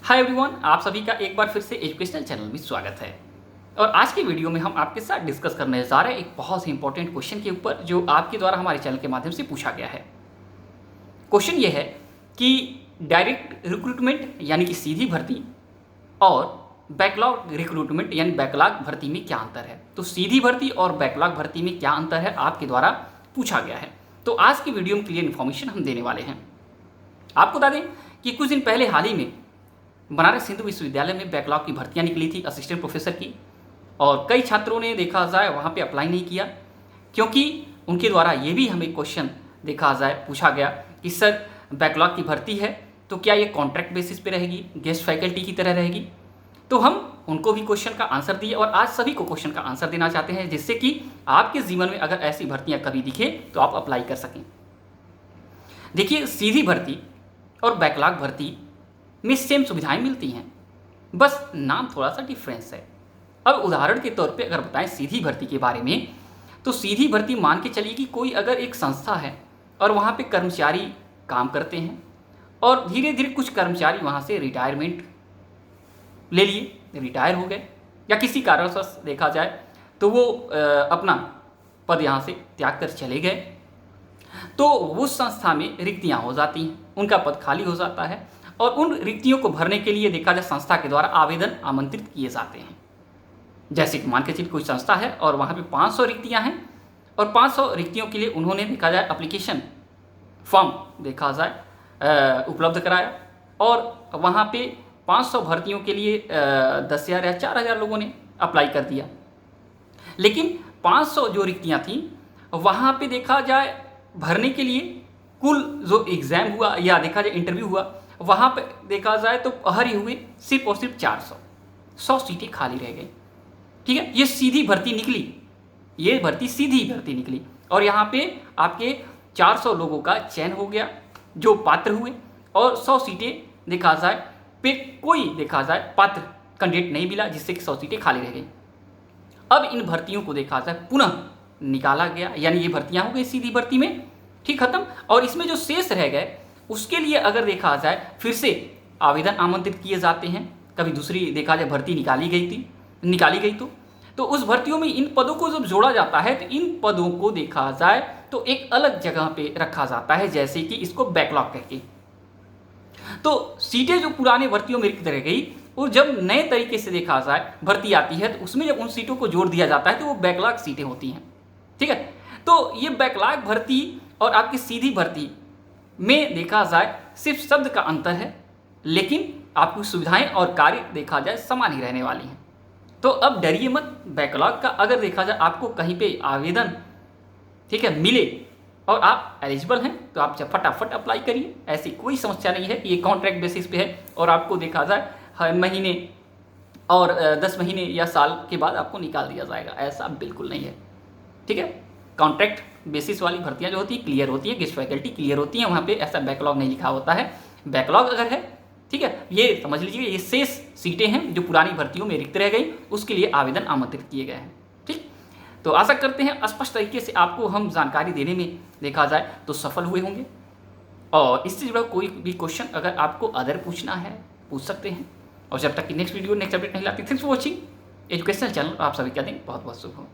Hi everyone, आप सभी का एक बार फिर से एजुकेशनल चैनल में स्वागत है। और आज की वीडियो में हम आपके साथ डिस्कस करने जा रहे हैं एक बहुत ही इंपॉर्टेंट क्वेश्चन के ऊपर जो आपके द्वारा हमारे चैनल के माध्यम से पूछा गया है। क्वेश्चन ये है कि डायरेक्ट रिक्रूटमेंट यानी कि सीधी भर्ती और बैकलॉग रिक्रूटमेंट यानी बैकलॉग भर्ती में क्या अंतर है। तो सीधी भर्ती और बैकलॉग भर्ती में क्या अंतर है आपके द्वारा पूछा गया है। तो आज की वीडियो में क्लियर इन्फॉर्मेशन हम देने वाले हैं। आपको बता दें कि कुछ दिन पहले हाल ही में बनारस हिंदू विश्वविद्यालय में बैकलॉग की भर्तियां निकली थी असिस्टेंट प्रोफेसर की, और कई छात्रों ने देखा जाए वहाँ पे अप्लाई नहीं किया, क्योंकि उनके द्वारा ये भी हमें क्वेश्चन देखा जाए पूछा गया कि सर बैकलॉग की भर्ती है तो क्या ये कॉन्ट्रैक्ट बेसिस पे रहेगी, गेस्ट फैकल्टी की तरह रहेगी। तो हम उनको भी क्वेश्चन का आंसर दिए और आज सभी को क्वेश्चन का आंसर देना चाहते हैं, जिससे कि आपके जीवन में अगर ऐसी भर्तियाँ कभी दिखे तो आप अप्लाई कर सकें। देखिए, सीधी भर्ती और बैकलॉग भर्ती में सेम सुविधाएं मिलती हैं, बस नाम थोड़ा सा डिफरेंस है। अब उदाहरण के तौर पे अगर बताएं सीधी भर्ती के बारे में, तो सीधी भर्ती मान के चलिए कि कोई अगर एक संस्था है और वहाँ पे कर्मचारी काम करते हैं और धीरे धीरे कुछ कर्मचारी वहाँ से रिटायरमेंट ले लिए, रिटायर हो गए, या किसी कारणवश देखा जाए तो वो अपना पद यहाँ से त्याग कर चले गए, तो उस संस्था में रिक्तियाँ हो जाती हैं, उनका पद खाली हो जाता है और उन रिक्तियों को भरने के लिए देखा जाए संस्था के द्वारा आवेदन आमंत्रित किए जाते हैं। जैसे कि मान के चलिए कोई संस्था है और वहाँ पे 500 रिक्तियाँ हैं और 500 रिक्तियों के लिए उन्होंने देखा जाए एप्लीकेशन फॉर्म देखा जाए उपलब्ध कराया, और वहाँ पे 500 भर्तियों के लिए 10,000 या 4,000 लोगों ने अप्लाई कर दिया। लेकिन 500 जो रिक्तियाँ थीं वहाँ पे देखा जाए भरने के लिए कुल जो एग्ज़ाम हुआ या देखा जाए इंटरव्यू हुआ, वहाँ पे देखा जाए तो हर ही हुए सिर्फ और सिर्फ 100 सीटें खाली रह गई। ठीक है, ये सीधी भर्ती निकली, ये भर्ती सीधी भर्ती निकली और यहाँ पे आपके 400 लोगों का चयन हो गया जो पात्र हुए, और 100 सीटें देखा जाए पे कोई देखा जाए पात्र कैंडिडेट नहीं मिला, जिससे कि 100 सीटें खाली रह गई। अब इन भर्तियों को देखा जाए पुनः निकाला गया, यानी ये भर्तियाँ हो गई सीधी भर्ती में, ठीक खत्म। और इसमें जो शेष रह गए उसके लिए अगर देखा जाए फिर से आवेदन आमंत्रित किए जाते हैं। कभी दूसरी देखा जाए भर्ती निकाली गई तो उस भर्तियों में इन पदों को जब जोड़ा जाता है तो इन पदों को देखा जाए तो एक अलग जगह पे रखा जाता है, जैसे कि इसको बैकलॉग करके। तो सीटें जो पुराने भर्तियों में रिक्त रह गई, और जब नए तरीके से देखा जाए भर्ती आती है तो उसमें जब उन सीटों को जोड़ दिया जाता है तो वो बैकलॉग सीटें होती हैं। ठीक है, तो ये बैकलॉग भर्ती और आपकी सीधी भर्ती में देखा जाए सिर्फ शब्द का अंतर है, लेकिन आपकी सुविधाएं और कार्य देखा जाए समान ही रहने वाली हैं। तो अब डरिए मत, बैकलॉग का अगर देखा जाए आपको कहीं पे आवेदन ठीक है मिले और आप एलिजिबल हैं तो आप फटाफट अप्लाई करिए, ऐसी कोई समस्या नहीं है कि ये कॉन्ट्रैक्ट बेसिस पे है और आपको देखा जाए हर महीने और 10 महीने या साल के बाद आपको निकाल दिया जाएगा, ऐसा बिल्कुल नहीं है। ठीक है, कॉन्ट्रैक्ट बेसिस वाली भर्तियां जो होती है क्लियर होती है, गेस्ट फैकल्टी क्लियर होती है, वहाँ पे ऐसा बैकलॉग नहीं लिखा होता है। बैकलॉग अगर है, ठीक है, ये समझ लीजिए ये शेष सीटें हैं जो पुरानी भर्तियों में रिक्त रह गई, उसके लिए आवेदन आमंत्रित किए गए हैं। ठीक, तो आशा करते हैं स्पष्ट तरीके से आपको हम जानकारी देने में देखा जाए तो सफल हुए होंगे। और इससे जुड़ा कोई भी क्वेश्चन अगर आपको अदर पूछना है पूछ सकते हैं। और जब तक कि नेक्स्ट वीडियो नेक्स्ट अपडेट नहीं लाती, thanks for watching educational channel. आप सभी का दिन बहुत बहुत शुभ हो।